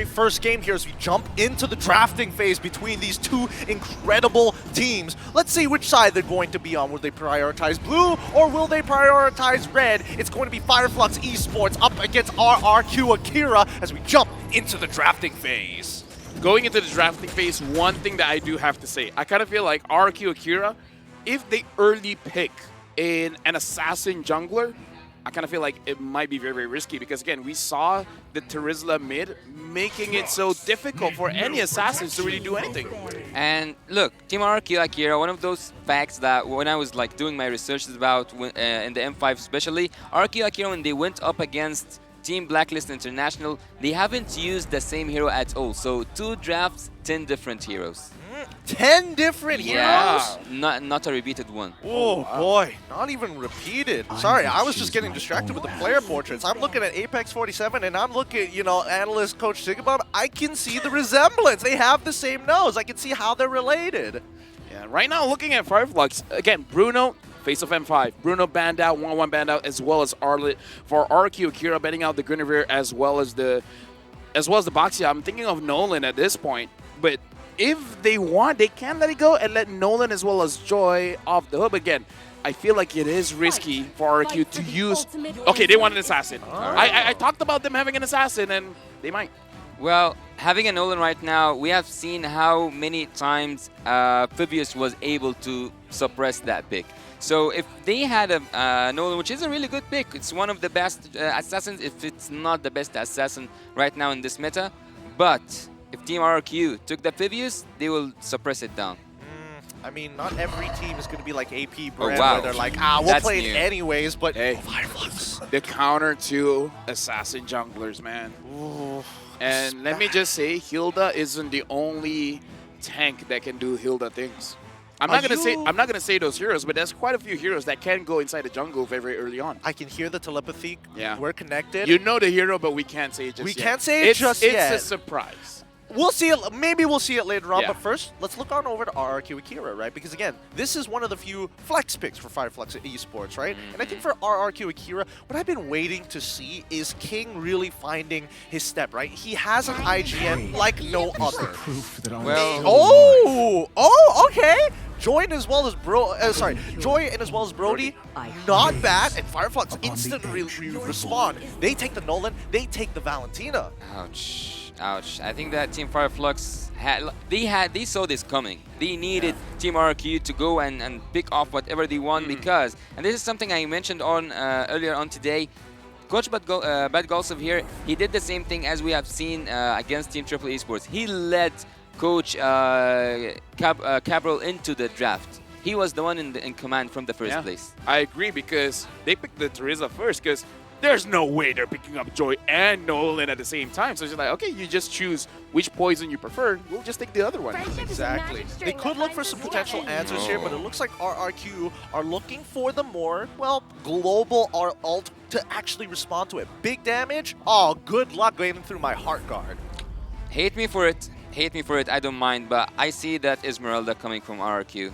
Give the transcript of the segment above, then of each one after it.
very first game here as we jump into the drafting phase between these two incredible teams. Let's see which side they're going to be on. Will they prioritize blue or will they prioritize red? It's going to be Fireflux Esports up against RRQ Akira as we jump into the drafting phase. Going into the drafting phase, one thing that I do have to say, I kind of feel like RRQ Akira, if they early pick in an assassin jungler, I kind of feel like it might be very, very risky because, again, we saw the Terizla mid making it so difficult for any assassins to really do anything. And look, Team RRQ Akira, one of those facts that when I was like doing my researches about in the M5 especially, RRQ Akira, when they went up against Team Blacklist International, they haven't used the same hero at all. So 2 drafts, 10 different heroes. 10 different heroes? Not a repeated one. Oh boy, not even repeated. Sorry, I was just getting distracted with the player portraits. I'm looking at Apex 47 and I'm looking, you know, analyst coach Sigabum. I can see the resemblance. They have the same nose. I can see how they're related. Yeah, right now looking at Fireflux, again, Bruno, face of M5. Bruno banned out, 1-1 banned out, as well as Arlet. For RQ Akira banning out the Guinevere as well as the Boxia. I'm thinking of Nolan at this point, but if they want, they can let it go and let Nolan as well as Joy off the hook. Again, I feel like it is risky for RQ to use... Okay, they want an assassin. I talked about them having an assassin, and they might. Well, having a Nolan right now, we have seen how many times Phoebus was able to suppress that pick. So if they had a Nolan, which is a really good pick, it's one of the best assassins, if it's not the best assassin right now in this meta, but if Team RRQ took the Phoebus, they will suppress it down. I mean, not every team is going to be like AP Brand, wow. where they're like, we'll That's play new. it anyways, but Hey, Fireflux. the counter to assassin junglers, man. Ooh, And let me just say, Hilda isn't the only tank that can do Hilda things. I'm not gonna say those heroes, but there's quite a few heroes that can go inside the jungle very, very early on. I can hear the telepathy. Yeah. We're connected. You know the hero, but we can't say it just yet. We can't say it just yet. It's a surprise. We'll see it. Maybe we'll see it later on. Yeah. But first, let's look on over to RRQ Akira, right? Because again, this is one of the few flex picks for Fireflux Esports, right? And I think for RRQ Akira, what I've been waiting to see is King really finding his step, right? He has an IGN like no other. Well, Okay. Joy and as well as Joy and as well as Brody, not bad. And Fireflux instantly respond. They take the Nolan. They take the Valentina. ouch. Ouch. I think that Team Fireflux they saw this coming. They needed Team RRQ to go and pick off whatever they want because, and this is something I mentioned on earlier on today, Coach Bad Golsov here, he did the same thing as we have seen against Team Triple Esports. He led Coach Cabral into the draft. He was the one in command from the first place. I agree because they picked the Terizla first because there's no way they're picking up Joy and Nolan at the same time. So it's like, okay, you just choose which poison you prefer. We'll just take the other one. Exactly. They could look for some potential answers here, but it looks like RRQ are looking for the more, well, global ult to actually respond to it. Big damage? Oh, good luck going through my heart guard. Hate me for it, I don't mind, but I see that Esmeralda coming from RRQ.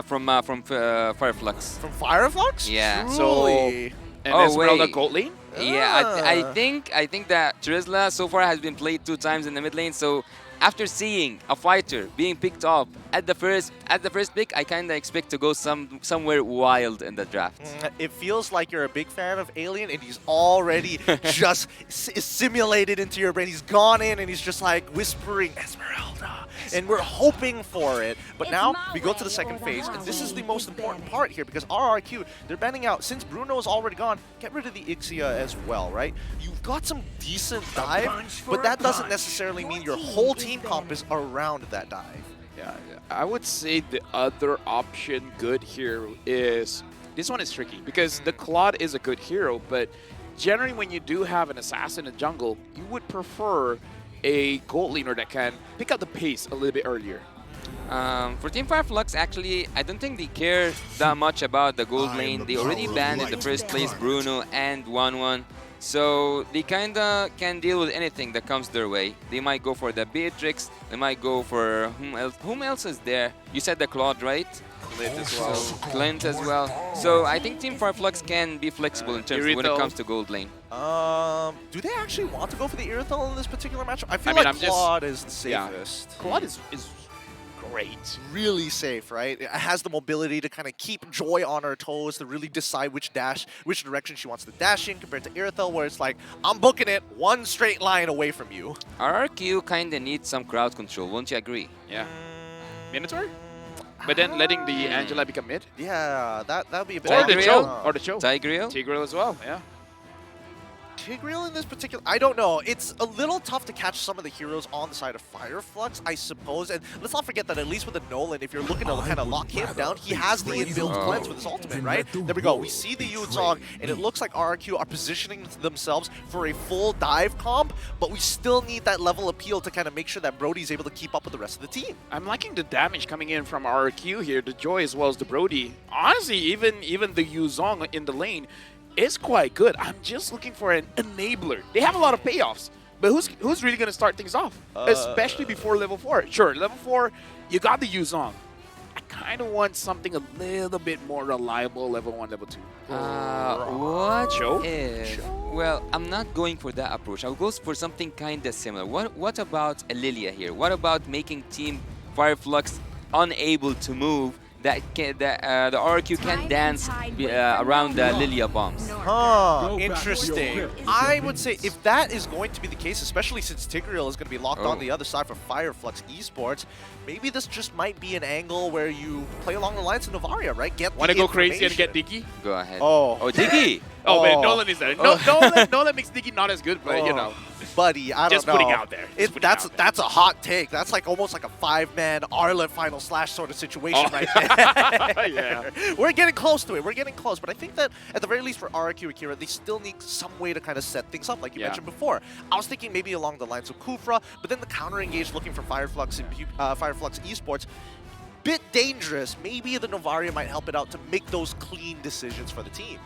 From Fireflux. From Fireflux? Yeah. Truly. And Oh, Esmeralda wait. gold lane? Yeah, I think that Terizla so far has been played 2 times in the mid lane. So after seeing a fighter being picked up at the first pick, I kind of expect to go somewhere wild in the draft. It feels like you're a big fan of Alien, and he's already just simulated into your brain. He's gone in, and he's just like whispering Esmeralda, and we're hoping for it. But now we go to the second phase, and this is the most important part here because RRQ, they're banning out, since Bruno is already gone, get rid of the Ixia as well, right? You've got some decent dive, but that doesn't necessarily mean your whole team comp is around that dive. Yeah, I would say the other option good here is, this one is tricky because the Claude is a good hero, but generally when you do have an assassin in jungle, you would prefer a gold laner that can pick up the pace a little bit earlier. For Team Fireflux, actually, I don't think they care that much about the gold lane. They already banned in the first place Bruno and 1-1. So they kinda can deal with anything that comes their way. They might go for the Beatrix, they might go for whom else is there? You said the Claude, right? Clint as well. So Clint as well. So I think Team Fireflux can be flexible in terms of when it Irithel. comes to gold lane. Do they actually want to go for the Irithel in this particular matchup? I feel mean, like I'm just- Claude is the yeah. safest. Quad is great. Really safe, right? It has the mobility to kind of keep Joy on her toes, to really decide which direction she wants to dash in, compared to Irithel, where it's like, I'm booking it one straight line away from you. RRQ kind of needs some crowd control, won't you agree? Yeah. Minotaur? But then letting the Angela become mid? Yeah, that would be a bit. Or the Tigreal? Cho. Or the Cho. Tigreal? Tigreal as well, yeah. Tigreal in this particular, I don't know. It's a little tough to catch some of the heroes on the side of Fireflux, I suppose. And let's not forget that at least with the Nolan, if you're looking to kind of lock him down, he has the inbuilt cleanse with his ultimate, right? There we go. We see the Yuzong, and it looks like RRQ are positioning themselves for a full dive comp, but we still need that level appeal to kind of make sure that Brody's able to keep up with the rest of the team. I'm liking the damage coming in from RRQ here, the Joy as well as the Brody. Honestly, even the Yuzong in the lane is quite good. I'm just looking for an enabler. They have a lot of payoffs, but who's really going to start things off? Especially before level 4. Sure, level 4, you got the Yuzong. I kind of want something a little bit more reliable, level 1, level 2. What Cho? if... Well, I'm not going for that approach. I'll go for something kind of similar. What about a Lilia here? What about making Team Fireflux unable to move, that the RRQ can dance around the Lilia bombs? Huh, interesting. I would say if that is going to be the case, especially since Tigreal is going to be locked on the other side for Fireflux Esports, maybe this just might be an angle where you play along the lines of Novaria, right? Get Want to the go crazy and information. get Diggy? Go ahead. Oh. Oh, Diggy! Oh, man, Oh. Nolan is there. Nolan makes Diggy not as good, but you know. Buddy, I don't Just know. putting out there. Just putting out there. That's a hot take. That's like almost like a 5-man Arlet final slash sort of situation Oh. right there. Yeah. We're getting close to it. We're getting close. But I think that at the very least for RRQ Akira, they still need some way to kind of set things up, like you Yeah. mentioned before. I was thinking maybe along the lines of Kufra, but then the counter engage looking for Fireflux Esports. Bit dangerous. Maybe the Novaria might help it out to make those clean decisions for the team.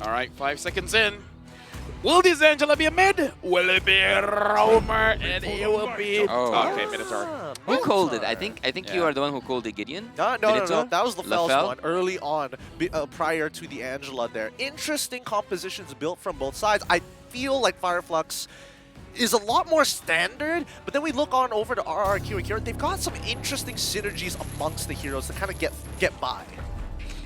All right, 5 seconds in. Will this Angela be a mid? Will it be Romer? And it will be... Oh. Okay, Minotaur. Who called it? I think you Yeah. are the one who called it, Gideon. No. Minotaur? That was LaFell's LaFell? one early on, prior to the Angela there. Interesting compositions built from both sides. I feel like Fireflux is a lot more standard, but then we look on over to RRQ Akira. They've got some interesting synergies amongst the heroes to kind of get by.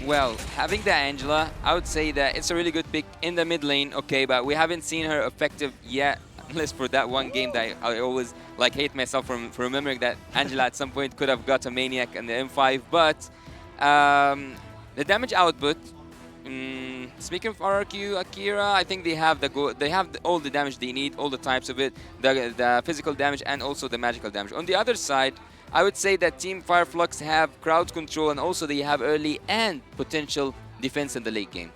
Well, having the Angela, I would say that it's a really good pick in the mid lane, okay, but we haven't seen her effective yet, unless for that one game that I always like hate myself for remembering that Angela at some point could have got a Maniac in the M5, but the damage output, speaking of RRQ Akira, I think they have all the damage they need, all the types of it, the physical damage and also the magical damage. On the other side, I would say that Team Fireflux have crowd control and also they have early and potential defense in the late game.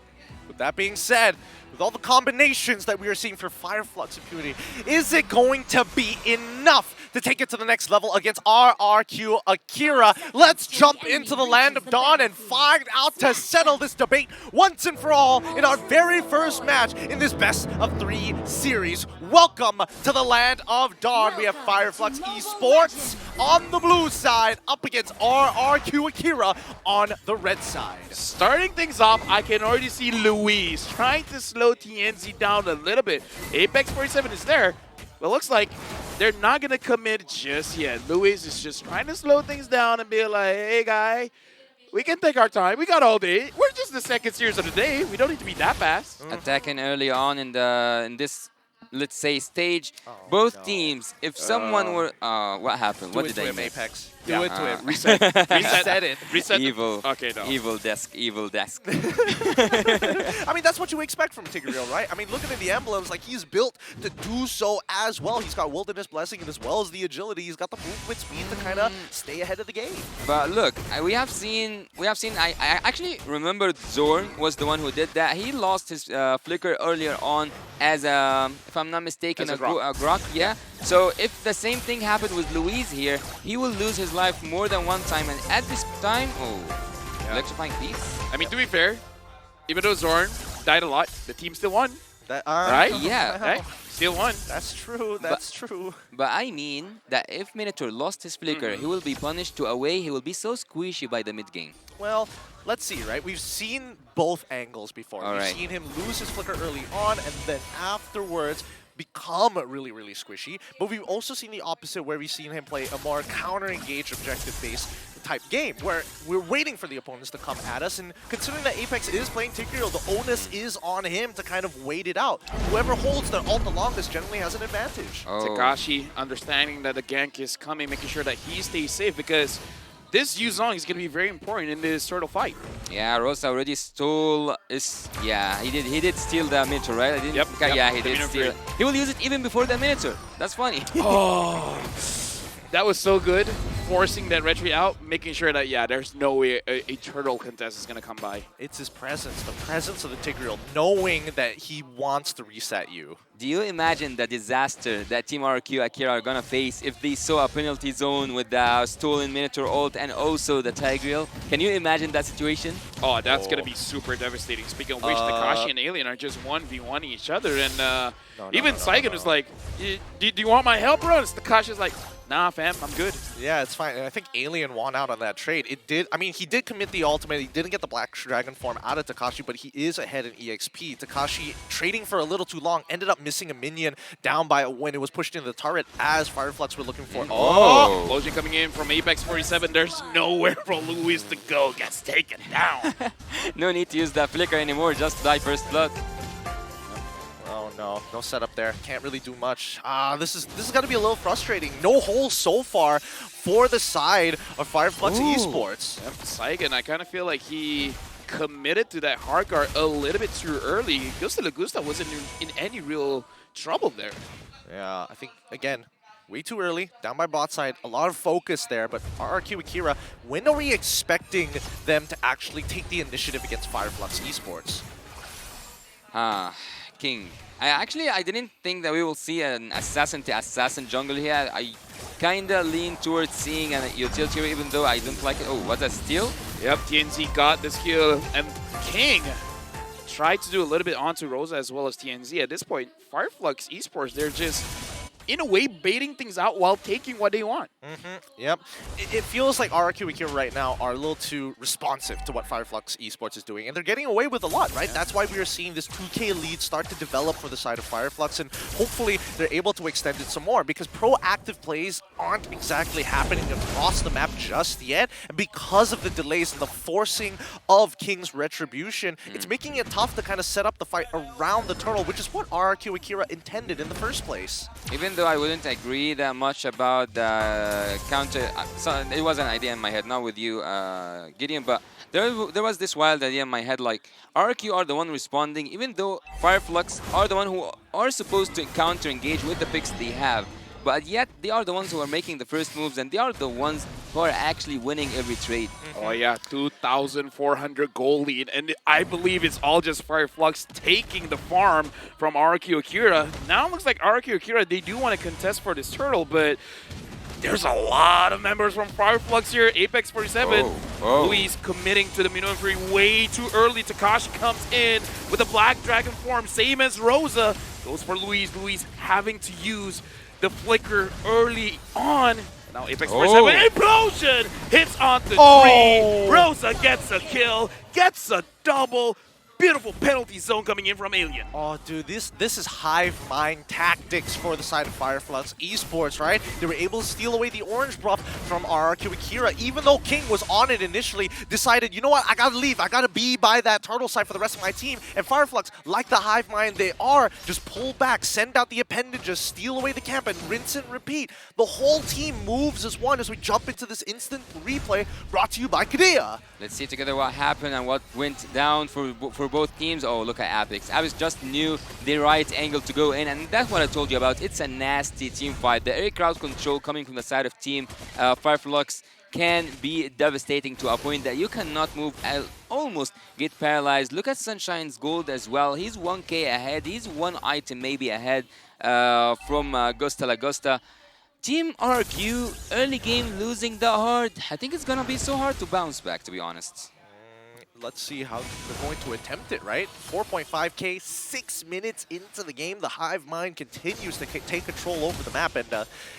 With that being said, with all the combinations that we are seeing for Fireflux Impunity, is it going to be enough to take it to the next level against RRQ Akira? Let's jump into the Land of Dawn and find out to settle this debate once and for all in our very first match in this best of 3 series. Welcome to the Land of Dawn. We have Fireflux Esports on the blue side up against RRQ Akira on the red side. Starting things off, I can already see Luis trying to slow TNZ down a little bit. Apex 47 is there, but looks like they're not going to commit just yet. Luis is just trying to slow things down and be like, hey, guy, we can take our time. We got all day. We're just the second series of the day. We don't need to be that fast. Attacking early on in this, let's say, stage. Both teams, if someone were... what happened? What did I miss? Apex. Do it to it. Reset. Reset it. Reset. Evil. Okay, no. Evil desk. Evil desk. I mean, that's what you expect from Tigreal, right? I mean, looking at the emblems, like he's built to do so as well. He's got Wilderness Blessing and as well as the agility. He's got the movement speed to kind of stay ahead of the game. But look, we have seen. I actually remember Zorn was the one who did that. He lost his flicker earlier on as if I'm not mistaken, As a Grok. Yeah. So if the same thing happened with Luis here, he will lose his life more than one time. And at this time, electrifying piece. I mean, to be fair, even though Zorn died a lot, the team still won. That, Right? Yeah. Right? Still won. That's true. That's true. But I mean that if Minotaur lost his flicker, he will be punished to away. He will be so squishy by the mid game. Well, let's see, right? We've seen both angles before. All We've right. seen him lose his flicker early on and then afterwards become really, really squishy. But we've also seen the opposite where we've seen him play a more counter-engaged, objective-based type game where we're waiting for the opponents to come at us. And considering that Apex is playing Tigreal, the onus is on him to kind of wait it out. Whoever holds their ult the longest generally has an advantage. Oh. Takashi understanding that the gank is coming, making sure that he stays safe because this Yuzong is going to be very important in this turtle fight. Yeah, Rosa already stole. Yeah, he did steal the Minotaur, right? I didn't, Yep, yeah, yep, he the did Minotaur. steal. He will use it even before the Minotaur. That's funny. Oh, that was so good. Forcing that retreat out, making sure that, yeah, there's no way a turtle contest is going to come by. It's his presence, the presence of the Tigreal, knowing that he wants to reset you. Do you imagine the disaster that Team RRQ Akira are gonna face if they saw a penalty zone with the stolen Minotaur ult and also the Tigreal? Can you imagine that situation? Oh, that's going to be super devastating. Speaking of which, Takashi and Alien are just 1v1 each other. And even Saigon was like, do you want my help, bro? And Takashi's like, nah, fam, I'm good. Yeah, it's fine. And I think Alien won out on that trade. It did. I mean, he did commit the ultimate. He didn't get the Black Dragon form out of Takashi, but he is ahead in EXP. Takashi trading for a little too long, ended up missing a minion down by when it was pushed into the turret as Fireflux were looking for. Oh! Explosion coming in from Apex 47. There's nowhere for Luis to go. Gets taken down. No need to use that flicker anymore, just die first blood. Oh no, no setup there. Can't really do much. This is got to be a little frustrating. No hole so far for the side of Fireflux Esports. Yep, Saigon, I kind of feel like he committed to that hard guard a little bit too early. Gusta Lagusta wasn't in any real trouble there. Yeah, I think, again, way too early, down by bot side, a lot of focus there, but RRQ Akira, when are we expecting them to actually take the initiative against Fireflux Esports? King. I didn't think that we will see an assassin-to-assassin jungle here. I kinda lean towards seeing an utility hero, even though I don't like it. Oh, what's that, steal? Yep, TNZ got this kill, and King tried to do a little bit onto Rosa as well as TNZ. At this point, Fireflux Esports, they're just, in a way, baiting things out while taking what they want. Yep. It feels like RRQ Akira right now are a little too responsive to what Fireflux Esports is doing, and they're getting away with a lot, right? That's why we are seeing this 2K lead start to develop for the side of Fireflux, and hopefully they're able to extend it some more, because proactive plays aren't exactly happening across the map just yet, and because of the delays and the forcing of King's Retribution, it's making it tough to kind of set up the fight around the turtle, which is what RRQ Akira intended in the first place. Even though I wouldn't agree that much about the counter, so it was an idea in my head, not with you, Gideon, but there was this wild idea in my head, like RRQ are the one responding, even though Fireflux are the one who are supposed to counter engage with the picks they have. But yet, they are the ones who are making the first moves, and they are the ones who are actually winning every trade. Oh yeah, 2,400 goal lead, and I believe it's all just Fireflux taking the farm from RRQ Akira. Now it looks like RRQ Akira, they do want to contest for this turtle, but there's a lot of members from Fireflux here. Apex 47, Luis committing to the Minuan Fury way too early. Takashi comes in with a Black Dragon form, same as Rosa. Goes for Luis. Luis having to use the flicker early on. Now Apex 47, implosion hits on the tree. Rosa gets a kill, gets a double. Beautiful penalty zone coming in from Alien. Oh, dude, this is hive mind tactics for the side of Fireflux Esports, right? They were able to steal away the orange buff from RRQ Akira, even though King was on it initially, decided, you know what, I gotta leave. I gotta be by that turtle side for the rest of my team. And Fireflux, like the hive mind they are, just pull back, send out the appendages, steal away the camp, and rinse and repeat. The whole team moves as one as we jump into this instant replay brought to you by Kadea. Let's see together what happened and what went down for both teams. Oh, look at Apex. Apex just knew the right angle to go in, and that's what I told you about. It's a nasty team fight. The air crowd control coming from the side of team Fireflux can be devastating to a point that you cannot move, almost get paralyzed. Look at Sunshine's gold as well. He's 1k ahead. He's one item maybe ahead from Gusta Lagusta. Team RRQ, early game losing the hard. I think it's gonna be so hard to bounce back, to be honest. let's see how they're going to attempt it, right? 4.5k, 6 minutes into the game. The Hive Mind continues to take control over the map, and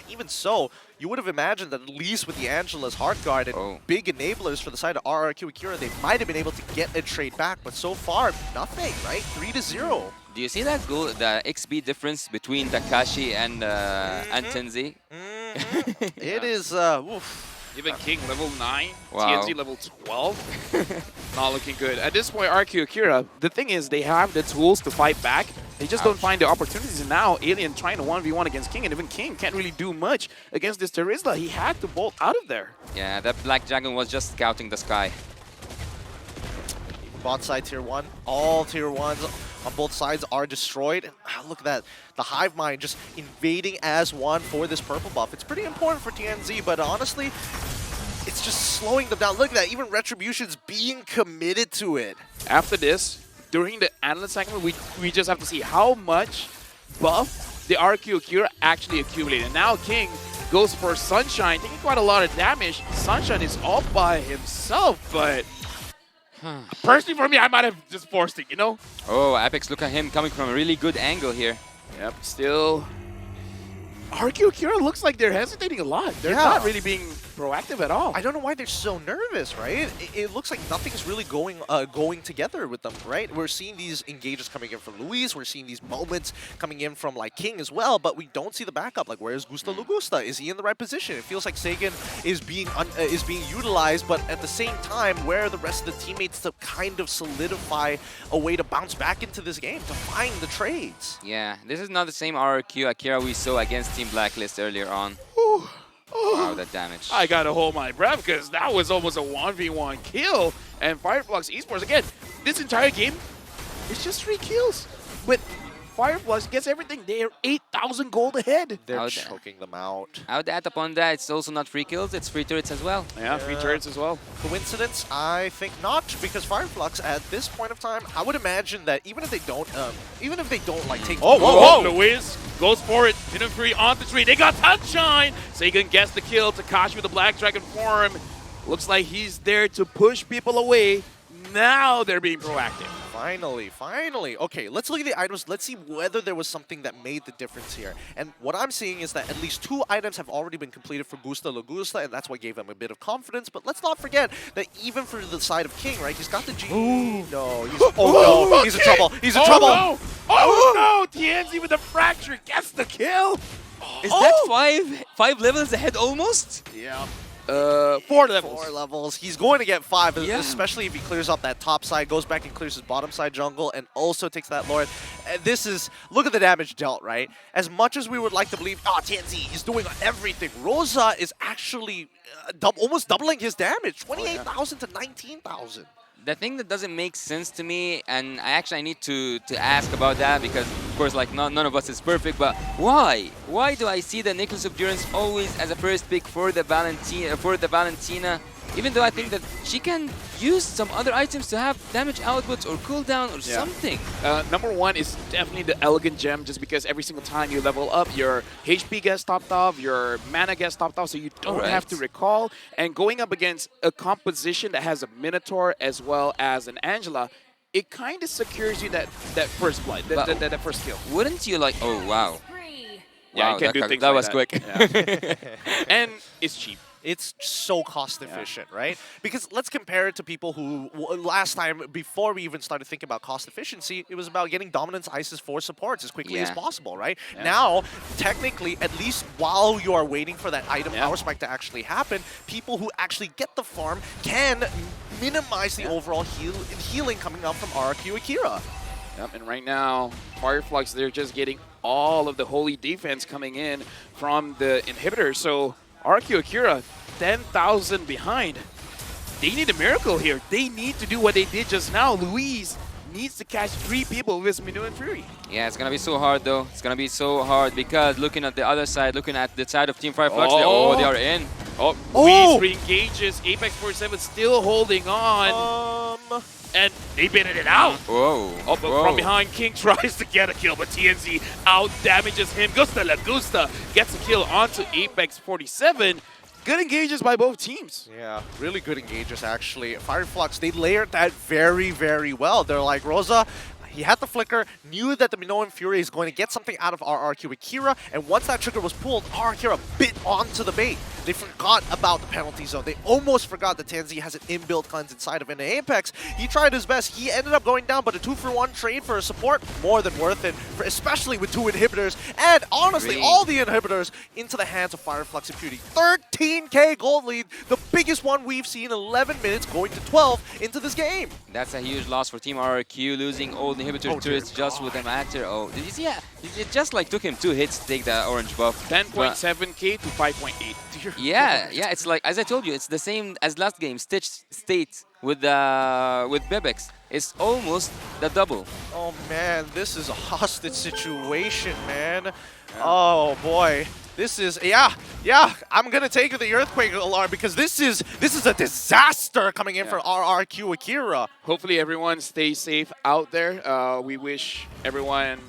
even so, you would have imagined that at least with the Angela's Heart Guard and big enablers for the side of RRQ Akira, they might have been able to get a trade back, but so far, nothing, right? 3-0. Do you see that goal, the XP difference between Takashi and Tenzi? It is, oof. Even King level 9, Wow. TNZ level 12. Not looking good. At this point, RQ Akira, the thing is they have the tools to fight back. They just don't find the opportunities. And now Alien trying to 1v1 against King, and even King can't really do much against this Terizla. He had to bolt out of there. Yeah, that Black Dragon was just scouting the sky. Bot side tier 1, all tier 1s on both sides are destroyed. Look at that, the Hive Mind just invading as one for this purple buff. It's pretty important for TNZ, but honestly, it's just slowing them down. Look at that, even Retribution's being committed to it. After this, during the analyst segment, we just have to see how much buff the RQ Akira actually accumulated. And now King goes for Sunshine, taking quite a lot of damage. Sunshine is all by himself, but personally for me, I might have just forced it, you know? Oh, Apex, look at him coming from a really good angle here. Yep, still. RQ Akira looks like they're hesitating a lot. They're not really being proactive at all. I don't know why they're so nervous, right? It looks like nothing's really going together with them, right? We're seeing these engages coming in from Luis. We're seeing these moments coming in from like King as well, but we don't see the backup. Like, where's Gusta Lugusta? Is he in the right position? It feels like Sagan is being utilized, but at the same time, where are the rest of the teammates to kind of solidify a way to bounce back into this game, to find the trades? Yeah, this is not the same RRQ Akira we saw against Team Blacklist earlier on. Wow, that damage. I gotta hold my breath because that was almost a 1v1 kill. And Fireflux Esports, again, this entire game, it's just 3 kills. But Fireflux gets everything. They're 8,000 gold ahead. They're choking them out. I would add upon that, it's also not free kills, it's free turrets as well. Yeah, 3 turrets as well. Coincidence? I think not, because Fireflux at this point of time, I would imagine that even if they don't like take. Oh, whoa, Luis goes for it. Hidden free on the tree. They got Sunshine. Sagan gets the kill. Takashi with the Black Dragon form. Looks like he's there to push people away. Now they're being proactive. Finally. Okay, let's look at the items. Let's see whether there was something that made the difference here. And what I'm seeing is that at least 2 items have already been completed for Gusta Lugusta, and that's what gave him a bit of confidence. But let's not forget that even for the side of King, right, he's got the G. No, he's in trouble. He's in trouble. No. Oh no! TNZ with the fracture gets the kill. Is that five levels ahead almost? Yeah. 4 levels. 4 levels. He's going to get 5, Yeah. especially if he clears up that top side, goes back and clears his bottom side jungle, and also takes that Lord. And this is, look at the damage dealt, right? As much as we would like to believe, TNZ, he's doing everything. Rosa is actually almost doubling his damage, 28,000 to 19,000. The thing that doesn't make sense to me, and I need to ask about that because, of course, like none of us is perfect, but why? Why do I see the Necklace of Durance always as a first pick for the Valentina, even though I think that she can use some other items to have damage outputs or cooldown or something? Number 1 is definitely the Elegant Gem, just because every single time you level up, your HP gets topped off, your mana gets topped off, so you don't have to recall. And going up against a composition that has a Minotaur as well as an Angela, it kind of secures you that first blood, that first kill. Wouldn't you like? Oh wow! Yeah, Wow, you can do things that like was quick. Yeah. And it's cheap. It's so cost efficient, right? Because let's compare it to people who, last time, before we even started thinking about cost efficiency, it was about getting Dominance Ices for supports as quickly as possible, right? Yeah. Now, technically, at least while you are waiting for that item power spike to actually happen, people who actually get the farm can minimize the overall healing coming up from RRQ Akira. Yep, and right now, Fireflux, they're just getting all of the holy defense coming in from the inhibitor. So RRQ Akira, 10,000 behind. They need a miracle here. They need to do what they did just now. Luis needs to catch 3 people with his Minu and Fury. Yeah, it's gonna be so hard though. It's gonna be so hard because looking at the other side, looking at the side of Team Fireflux, they are in. Luis re-engages. Apex 47 still holding on. And they baited it out. Whoa. Oh, but from behind, King tries to get a kill, but TNZ out damages him. Gusta La Gusta gets a kill onto Apex 47. Good engages by both teams. Yeah, really good engages, actually. Fireflux, they layered that very, very well. They're like, Rosa, he had the flicker, knew that the Minoan Fury is going to get something out of RRQ with Kira, and once that trigger was pulled, RRQ bit onto the bait. They forgot about the penalty zone. They almost forgot that Tanzi has an inbuilt cleanse inside of an Apex. He tried his best. He ended up going down, but a 2-for-1 trade for a support, more than worth it, especially with 2 inhibitors. And honestly, all the inhibitors into the hands of Fireflux and Beauty. 13k gold lead, the biggest one we've seen in 11 minutes, going to 12 into this game. That's a huge loss for Team RRQ, losing all the inhibitor turrets just with a matter. Oh, did you see? Yeah, it just like took him 2 hits to take the orange buff. 10.7k to 5.8. Yeah, it's like, as I told you, it's the same as last game. Stitch State with Bebex. It's almost the double. Oh man, this is a hostage situation, man. Oh boy. This is, yeah, I'm gonna take the earthquake alarm because this is a disaster coming in for RRQ Akira. Hopefully everyone stays safe out there. We wish everyone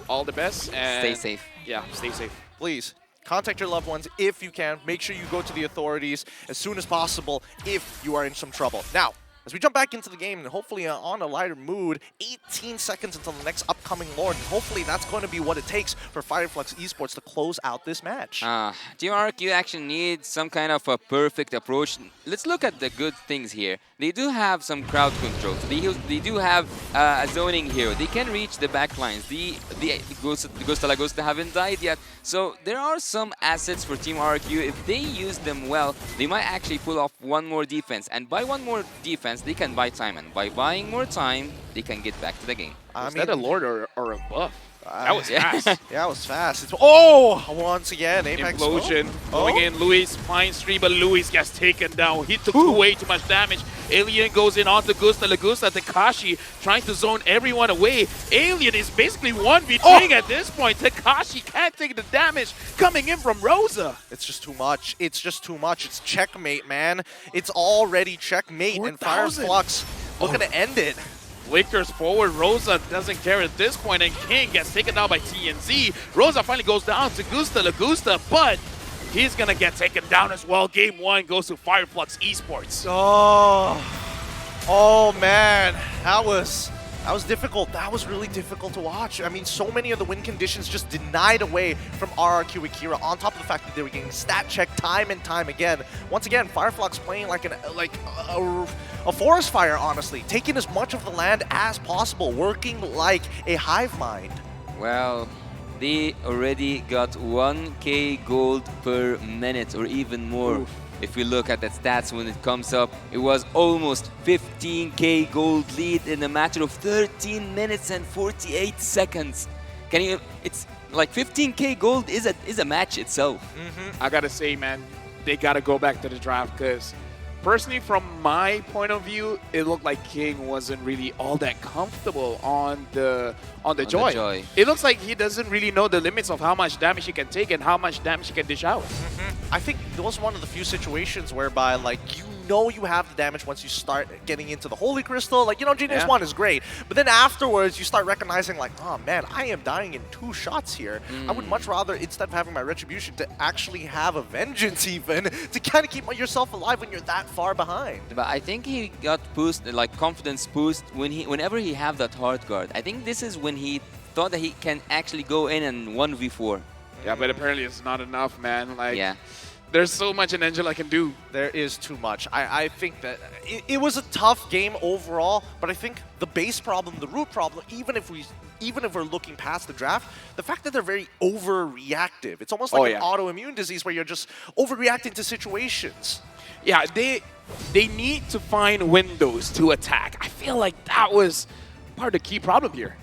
all the best. And Stay safe. Yeah, stay safe. Please, contact your loved ones if you can. Make sure you go to the authorities as soon as possible if you are in some trouble. Now, as we jump back into the game and hopefully on a lighter mood, 18 seconds until the next upcoming Lord. And hopefully that's going to be what it takes for Fireflux Esports to close out this match. Team RRQ actually needs some kind of a perfect approach. Let's look at the good things here. They do have some crowd control. They do have a zoning hero. They can reach the backlines. The Ghost de la Ghosta haven't died yet. So there are some assets for Team RRQ. If they use them well, they might actually pull off one more defense. And by one more defense, they can buy time. And by buying more time, they can get back to the game. Is that a Lord or a buff? That was fast. Yeah, it was fast. Once again, Apex. Implosion going in. Luis finds 3, but Luis gets taken down. He took way too much damage. Alien goes in onto Ghost de la Ghosta. Takashi trying to zone everyone away. Alien is basically 1v3 at this point. Takashi can't take the damage coming in from Rosa. It's just too much. It's just too much. It's checkmate, man. It's already checkmate. 4,000. And Fireflux looking to end it. Flickers forward. Rosa doesn't care at this point, and King gets taken down by TNZ. Rosa finally goes down to Ghost de la Ghosta, but he's gonna get taken down as well. Game 1 goes to Fireflux Esports. Oh man, that was difficult. That was really difficult to watch. I mean, so many of the win conditions just denied away from RRQ Akira, on top of the fact that they were getting stat checked time and time again. Once again, Fireflux playing like a forest fire, honestly, taking as much of the land as possible, working like a hive mind. Well, they already got 1k gold per minute or even more. Oof. If we look at the stats when it comes up, it was almost 15k gold lead in a matter of 13 minutes and 48 seconds. Can you? It's like 15k gold is a match itself. I gotta say, man, they gotta go back to the draft, because personally, from my point of view, it looked like King wasn't really all that comfortable on the Joy. It looks like he doesn't really know the limits of how much damage he can take and how much damage he can dish out. I think it was one of the few situations whereby, like, you know you have the damage once you start getting into the Holy Crystal. Like, you know, Genius 1 is great. But then afterwards, you start recognizing, like, oh, man, I am dying in 2 shots here. I would much rather, instead of having my Retribution, to actually have a Vengeance even, to kind of keep yourself alive when you're that far behind. But I think he got boosted, like confidence boost, whenever he have that hard guard. I think this is when he thought that he can actually go in and 1v4. Yeah, but apparently it's not enough, man. Like, there's so much an Angela can do. There is too much. I think that it was a tough game overall, but I think the base problem, the root problem, even if we're looking past the draft, the fact that they're very overreactive. It's almost like an autoimmune disease where you're just overreacting to situations. Yeah, they need to find windows to attack. I feel like that was part of the key problem here.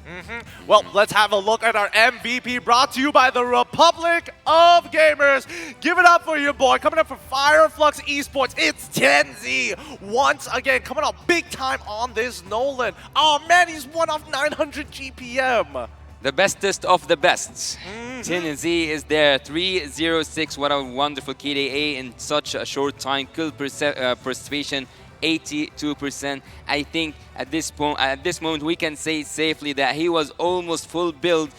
Well, let's have a look at our MVP, brought to you by the Republic of Gamers. Give it up for your boy. Coming up for Fireflux Esports, it's Tenzi. Once again, coming out big time on this Nolan. Oh man, he's 1 off 900 GPM. The bestest of the best. TNZ is there. 306. What a wonderful KDA in such a short time. Kill participation 82%. I think at this moment we can say safely that he was almost full build.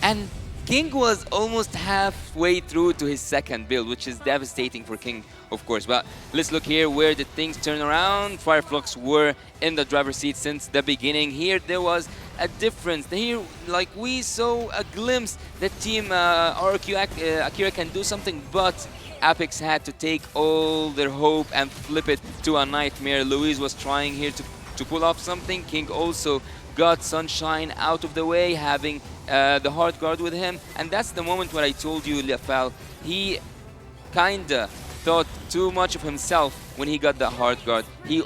And King was almost halfway through to his second build, which is devastating for King, of course. But let's look here where did things turn around. Fireflux were in the driver's seat since the beginning. Here there was a difference. Here, like we saw a glimpse that Team RRQ Akira can do something, but Apex had to take all their hope and flip it to a nightmare. Louise was trying here to pull off something. King also got Sunshine out of the way, having the hard guard with him. And that's the moment where I told you, Lafal, he kinda thought too much of himself when he got the hard guard. He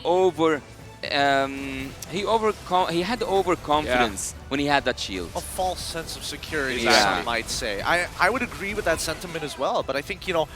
had overconfidence when he had that shield. A false sense of security, Exactly. some might say. I would agree with that sentiment as well, but I think, you know,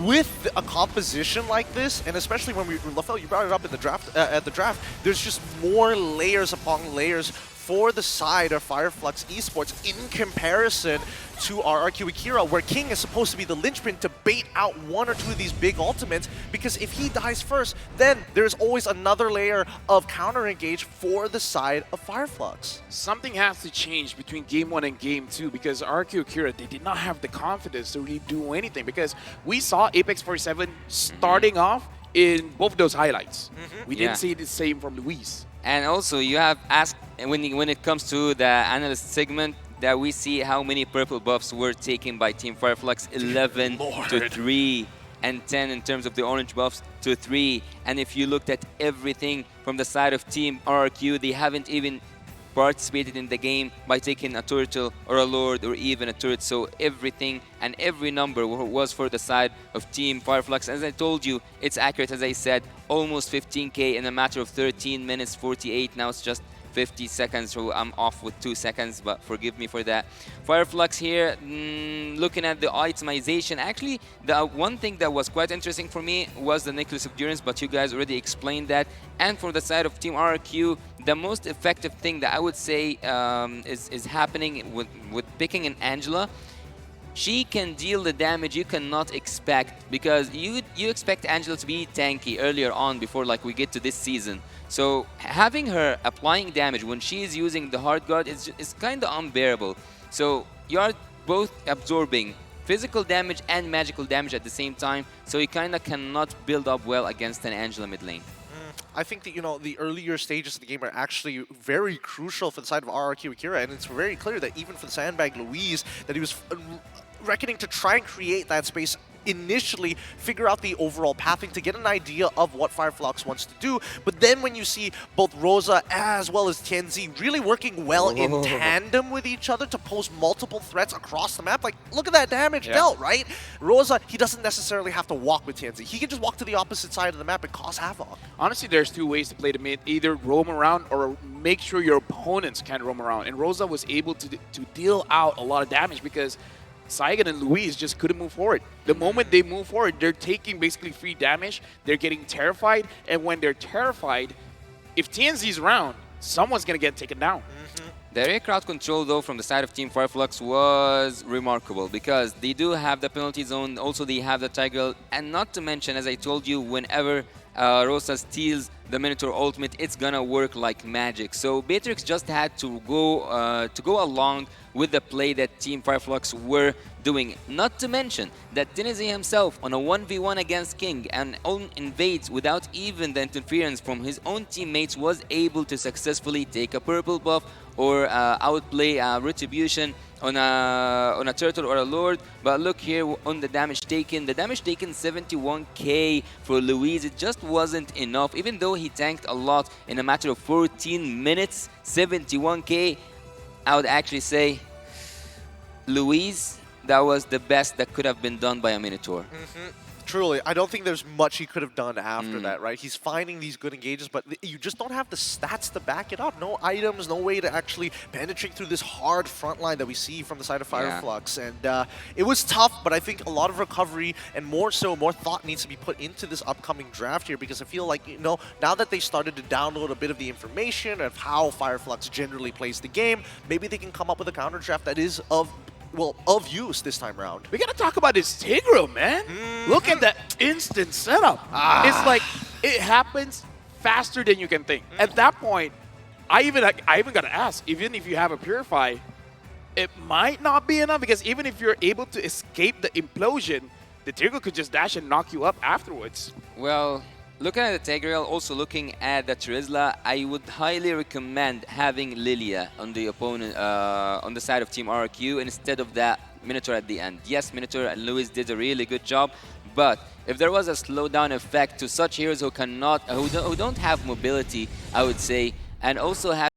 with a composition like this, and especially when Lafel, you brought it up in the draft, at the draft, there's just more layers upon layers for the side of Fireflux Esports in comparison to RRQ Akira, where King is supposed to be the linchpin to bait out one or two of these big ultimates, because if he dies first, then there's always another layer of counter-engage for the side of Fireflux. Something has to change between Game 1 and Game 2 because RRQ Akira, they did not have the confidence to really do anything because we saw Apex 47 starting off in both of those highlights. We didn't see the same from Luis. And also, you have asked when it comes to the analyst segment that we see how many purple buffs were taken by Team Fireflux, 11 to 3, and 10 in terms of the orange buffs to 3. And if you looked at everything from the side of Team RRQ, they haven't even participated in the game by taking a turtle or a lord or even a turret. So everything and every number was for the side of Team Fireflux. As I told you, it's accurate, as I said, almost 15k in a matter of 13 minutes 48. Now it's just 50 seconds, so I'm off with 2 seconds, but forgive me for that. Fireflux here, looking at the itemization, actually, the one thing that was quite interesting for me was the Necklace of Endurance, but you guys already explained that. And for the side of Team RRQ, the most effective thing that I would say is happening with picking an Angela. She can deal the damage you cannot expect, because you expect Angela to be tanky earlier on before like we get to this season. So having her applying damage when she is using the hard guard is kind of unbearable. So you are both absorbing physical damage and magical damage at the same time, so you kind of cannot build up well against an Angela mid lane. I think that, you know, the earlier stages of the game are actually very crucial for the side of RRQ Akira, and it's very clear that even for the Sandbag Louise, that he was reckoning to try and create that space initially, figure out the overall pathing to get an idea of what Fireflux wants to do. But then when you see both Rosa as well as Tianzi really working well in tandem with each other to pose multiple threats across the map, like, look at that damage dealt, right? Rosa, he doesn't necessarily have to walk with Tianzi. He can just walk to the opposite side of the map and cause havoc. Honestly, there's two ways to play the mid. Either roam around or make sure your opponents can roam around. And Rosa was able to deal out a lot of damage because Saigon and Louise just couldn't move forward. The moment they move forward, they're taking basically free damage. They're getting terrified. And when they're terrified, if TNZ's around, someone's going to get taken down. The area crowd control, though, from the side of Team Fireflux was remarkable because they do have the penalty zone. Also, they have the Tiger. And not to mention, as I told you, whenever Rosa steals the Minotaur ultimate, it's gonna work like magic. So Beatrix just had to go along with the play that Team Fireflux were doing. Not to mention that Tennessee himself on a 1v1 against King and invades without even the interference from his own teammates was able to successfully take a purple buff or outplay Retribution on a turtle or a lord. But look here on the damage taken. The damage taken 71k for Louise. It just wasn't enough. Even though he tanked a lot in a matter of 14 minutes, 71k, I would actually say Louise, that was the best that could have been done by a Minotaur. Truly, I don't think there's much he could have done after that, right? He's finding these good engages, but you just don't have the stats to back it up. No items, no way to actually penetrate through this hard front line that we see from the side of Fireflux. And it was tough, but I think a lot of recovery and more thought needs to be put into this upcoming draft here, because I feel like, you know, now that they started to download a bit of the information of how Fireflux generally plays the game, maybe they can come up with a counter draft that is of use this time around. We gotta talk about this Tigro, man. Look at that instant setup. It's like it happens faster than you can think. At that point, I even gotta ask, even if you have a Purify, It might not be enough because even if you're able to escape the implosion, the Tigreal could just dash and knock you up afterwards. Well, looking at the Tigreal, also looking at the Trizla, I would highly recommend having Lilia on the opponent, on the side of Team RRQ instead of that Minotaur at the end. Yes, Minotaur and Lewis did a really good job, but if there was a slowdown effect to such heroes who cannot, who don't have mobility, I would say, and also have